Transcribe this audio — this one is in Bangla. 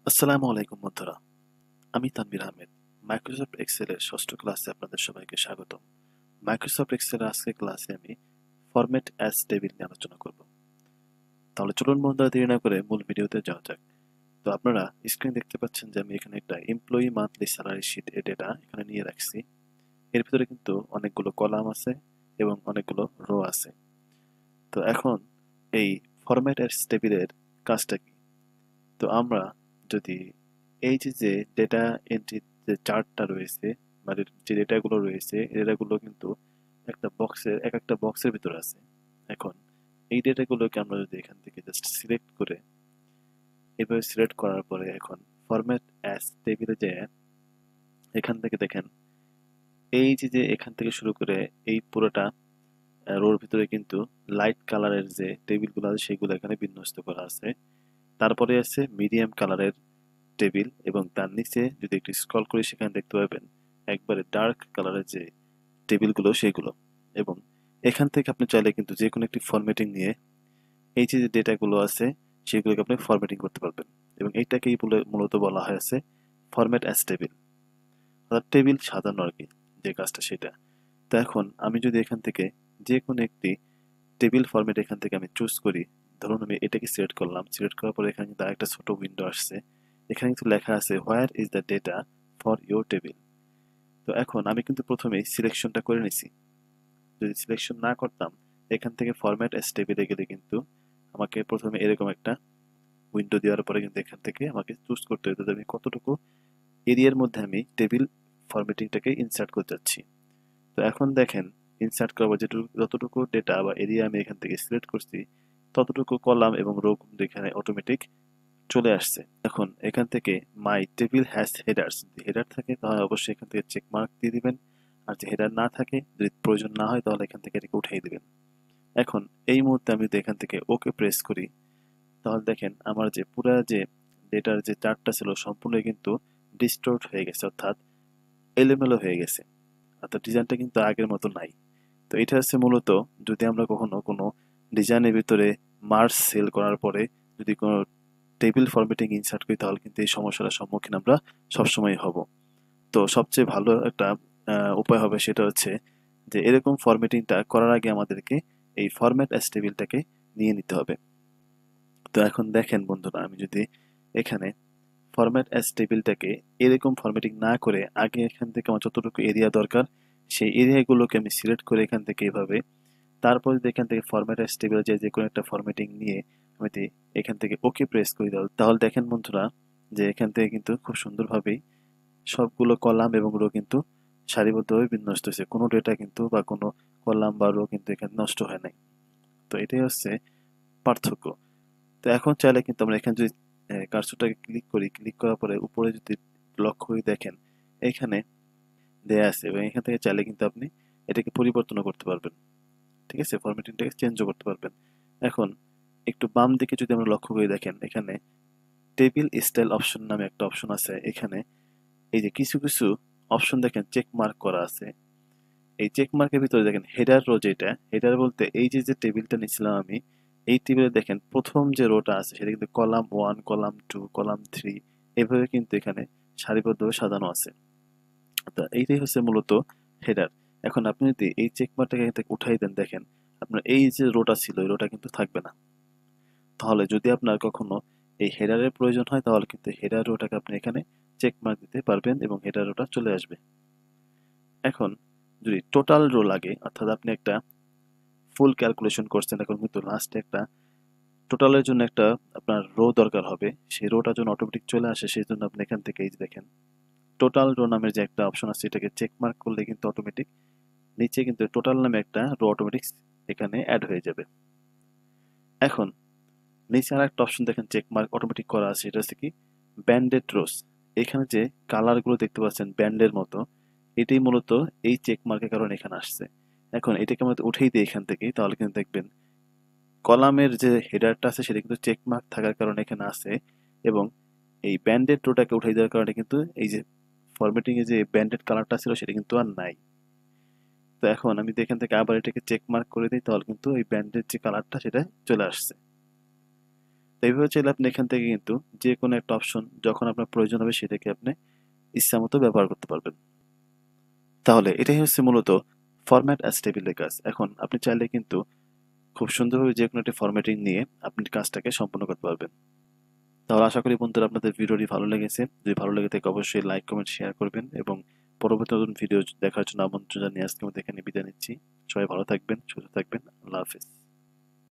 আসসালামু আলাইকুম বন্ধুরা, আমি তানভীর আহমেদ। মাইক্রোসফট এক্সেলের ষষ্ঠ ক্লাসে আপনাদের সবাইকে স্বাগতম। মাইক্রোসফট এক্সেলের আজকের ক্লাসে আমি ফরম্যাট অ্যাজ টেবিল নিয়ে আলোচনা করব। তাহলে চলুন বন্ধুরা, দেরি না করে মূল ভিডিওতে যাওয়া যাক। তো আপনারা স্ক্রিন দেখতে পাচ্ছেন যে আমি এখানে একটা এমপ্লয়ি মান্থলি স্যালারি শিট এর ডেটা এখানে নিয়ে রাখছি। এর ভিতরে কিন্তু অনেকগুলো কলাম আছে এবং অনেকগুলো রো আছে। তো এখন এই ফরম্যাট অ্যাজ টেবিলের কাজটা কি? তো আমরা যদি এই যে ডেটা এন্ট্রি যে চার্টটা রয়েছে, মানে যে ডেটাগুলো রয়েছে, এই ডেটাগুলো কিন্তু একটা বক্সের ভিতরে আছে। এখন এই ডেটাগুলোকে আমরা যদি এখান থেকে জাস্ট সিলেক্ট করে এভাবে সিলেক্ট করার পরে এখন ফরম্যাট অ্যাজ টেবিলে যে এখান থেকে দেখেন, এই যে এখান থেকে শুরু করে এই পুরোটা রোর ভিতরে কিন্তু লাইট কালারের যে টেবিলগুলো আছে সেগুলো এখানে বিন্যস্ত করা আছে। তারপরে আছে মিডিয়াম কালারের টেবিল এবং তার নিচে যদি একটু স্ক্রল করি সেখানে দেখতে পাবেন একবারে ডার্ক কালারের যে টেবিলগুলো সেগুলো। এবং এখান থেকে আপনি চাইলে কিন্তু যে কোনো একটি ফরম্যাটিং নিয়ে এই যে ডেটাগুলো আছে সেগুলোকে আপনি ফরম্যাটিং করতে পারবেন। এবং এইটাকেই মূলত বলা হয় আছে ফরম্যাট অ্যাজ টেবিল, অর্থাৎ টেবিল সাজানো আর কি, যে কাজটা সেটা। তো এখন আমি যদি এখান থেকে যে কোনো একটি টেবিল ফরম্যাট এখান থেকে আমি চুজ করি, ধরুন আমি এটাকে সিলেক্ট করলাম, সিলেক্ট করার পরে এখানে কিন্তু আরেকটা ছোট উইন্ডো আসছে। এখানে কিন্তু লেখা আছে where is the data for your table. তো এখন আমি কিন্তু প্রথমেই সিলেকশনটা করে নিছি। যদি সিলেকশন না করতাম, এখান থেকে ফরম্যাট এস টেবিলে গেলে কিন্তু আমাকে প্রথমে এরকম একটা উইন্ডো দেওয়ার পরে কিন্তু এখান থেকে আমাকে চুজ করতে হতো যে আমি কতটুকু এরিয়ার মধ্যে আমি টেবিল ফরম্যাটিংটাকে ইনসার্ট করতে যাচ্ছি। তো এখন দেখেন, ইনসার্ট করবো যতটুকু ডেটা বা এরিয়া আমি এখান থেকে সিলেক্ট করছি ততটুকু কলাম এবং রো কিন্তু এখানে অটোমেটিক চলে আসছে। এখন এখান থেকে মাই টেবিল হ্যাজ হেডার্স, যদি হেডার থাকে তাহলে অবশ্যই এখান থেকে চেক মার্ক দিয়ে দিবেন। আর যদি হেডার না থাকে, যদি প্রয়োজন না হয়, তাহলে এখান থেকে এটাকে উঠিয়ে দিবেন। এখন এই মুহূর্তে আমি যদি এখান থেকে ওকে প্রেস করি, তাহলে দেখেন আমার যে পুরা যে ডেটার যে চার্টটা ছিল সম্পূর্ণ কিন্তু ডিস্টোর্ট হয়ে গেছে, অর্থাৎ এলোমেলো হয়ে গেছে, অর্থাৎ ডিজাইনটা কিন্তু আগের মতো নাই। তো এটা হচ্ছে মূলত, যদি আমরা কখনো কোনো ডিজাইনের ভিতরে মার্জ সেল করার পরে যদি কোনো টেবিল ফরম্যাটিং ইনসার্ট করি তাহলে কিন্তু এই সমস্যাটার সম্মুখীন আমরা সবসময় হব। তো সবচেয়ে ভালো একটা উপায় হবে সেটা হচ্ছে যে এরকম ফরম্যাটিংটা করার আগে আমাদেরকে এই ফরম্যাট অ্যাজ টেবিলটাকে নিয়ে নিতে হবে। তো এখন দেখেন বন্ধুরা, আমি যদি এখানে ফরম্যাট অ্যাজ টেবিলটাকে এরকম ফরম্যাটিং না করে আগে এখান থেকে আমার যতটুকু এরিয়া দরকার সেই এরিয়াগুলোকে আমি সিলেক্ট করে এখান থেকে এভাবে, তারপর যদি এখান থেকে ফরম্যাট অ্যাজ টেবিল যে কোনো একটা ফরম্যাটিং নিয়ে আমি যদি এখান থেকে ওকে প্রেস করি, তাহলে দেখেন বন্ধুরা যে এখান থেকে কিন্তু খুব সুন্দরভাবেই সবগুলো কলাম এবং রো কিন্তু সারিবদ্ধভাবে বিন্যস্ত হয়েছে, কোনো ডেটা কিন্তু বা কোনো কলাম বা রো কিন্তু এখানে নষ্ট হয় নাই। তো এটাই হচ্ছে পার্থক্য। তো এখন চাইলে কিন্তু আমরা এখানে যদি কার্সরটাকে ক্লিক করি, ক্লিক করার পরে উপরে যদি লক্ষ্য করে দেখেন এখানে দেয়া আছে, এবং এখান থেকে চাইলে কিন্তু আপনি এটাকে পরিবর্তনও করতে পারবেন। ঠিক আছে, ফরম্যাটিংটাকে চেঞ্জও করতে পারবেন। এখন একটু বাম দিকে যদি আমরা লক্ষ্য করে দেখেন, এখানে টেবিল স্টাইল অপশন নামে একটা অপশন আছে। এখানে এই যে কিছু কিছু অপশন দেখেন চেক মার্ক করা আছে। এই চেক মার্কের ভিতরে দেখেন হেডার রো, যেটা হেডার বলতে এই যে টেবিলটা নিয়েছিলাম আমি, এই টেবিলে দেখেন প্রথম যে রোটা আছে সেটা কিন্তু কলাম 1, কলাম 2, কলাম 3 এভাবে কিন্তু এখানে সারিবদ্ধভাবে সাজানো আছে। তো এইটাই হচ্ছে মূলত হেডার। এখন আপনি যদি এই চেক মার্কটাকে এখান থেকে উঠাই দেন, দেখেন আপনার এই যে রোটা ছিল এই রোটা কিন্তু থাকবে না। তাহলে যদি আপনার কখনো এই হেডারের প্রয়োজন হয় তাহলে কিন্তু হেডার রোটাকে আপনি এখানে চেক মার্ক দিতে পারবেন এবং হেডার রোটা চলে আসবে। এখন যদি টোটাল রো লাগে, অর্থাৎ আপনি একটা ফুল ক্যালকুলেশন করছেন, এখন কিন্তু লাস্টে একটা টোটালের জন্য একটা আপনার রো দরকার হবে, সেই রোটা যেন অটোমেটিক চলে আসে সেই জন্য আপনি এখান থেকে এই যে দেখেন টোটাল রো নামের যে একটা অপশন আছে এটাকে চেক মার্ক করলে কিন্তু অটোমেটিক নিচে কিন্তু টোটাল নামে একটা রো অটোমেটিক এখানে অ্যাড হয়ে যাবে। এখন নিচে আর একটা অপশন দেখেন চেক মার্ক অটোমেটিক করা আছে, এটা হচ্ছে কি ব্যান্ডেড রোস। এখানে যে কালারগুলো দেখতে পাচ্ছেন ব্যান্ডের মতো, এটাই মূলত এই চেক মার্কের কারণে এখানে আসছে। এখন এটাকে আমরা উঠেই দিই এখান থেকে, তাহলে কিন্তু দেখবেন কলামের যে হেডারটা আছে সেটা কিন্তু চেক মার্ক থাকার কারণে এখানে আছে, এবং এই ব্যান্ডেড রোটাকে উঠাই দেওয়ার কারণে কিন্তু এই যে ফরম্যাটিং এ যে ব্যান্ডেড কালারটা ছিল সেটা কিন্তু আর নাই। তো এখন আমি যদি এখান থেকে আবার এটাকে চেক মার্ক করে দিই তাহলে কিন্তু এই ব্যান্ডেড যে কালারটা সেটা চলে আসছে। তো এইভাবে চাইলে আপনি এখান থেকে কিন্তু যে কোনো একটা অপশন যখন আপনার প্রয়োজন হবে সেটাকে আপনি ইচ্ছামতো ব্যবহার করতে পারবেন। তাহলে এটাই হচ্ছে মূলত ফরম্যাট অ্যাজ টেবিলের কাজ। এখন আপনি চাইলে কিন্তু খুব সুন্দরভাবে যেকোনো একটি ফরম্যাটিং নিয়ে আপনি কাজটাকে সম্পন্ন করতে পারবেন। তাহলে আশা করি বন্ধুরা আপনাদের ভিডিওটি ভালো লেগেছে। যদি ভালো লেগে থাকে অবশ্যই লাইক, কমেন্ট, শেয়ার করবেন এবং পরবর্তী নতুন ভিডিও দেখার জন্য আমন্ত্রণ জানিয়ে আজকের মতো এখানে বিদায় নিচ্ছি। সবাই ভালো থাকবেন, সুস্থ থাকবেন। আল্লাহ হাফেজ।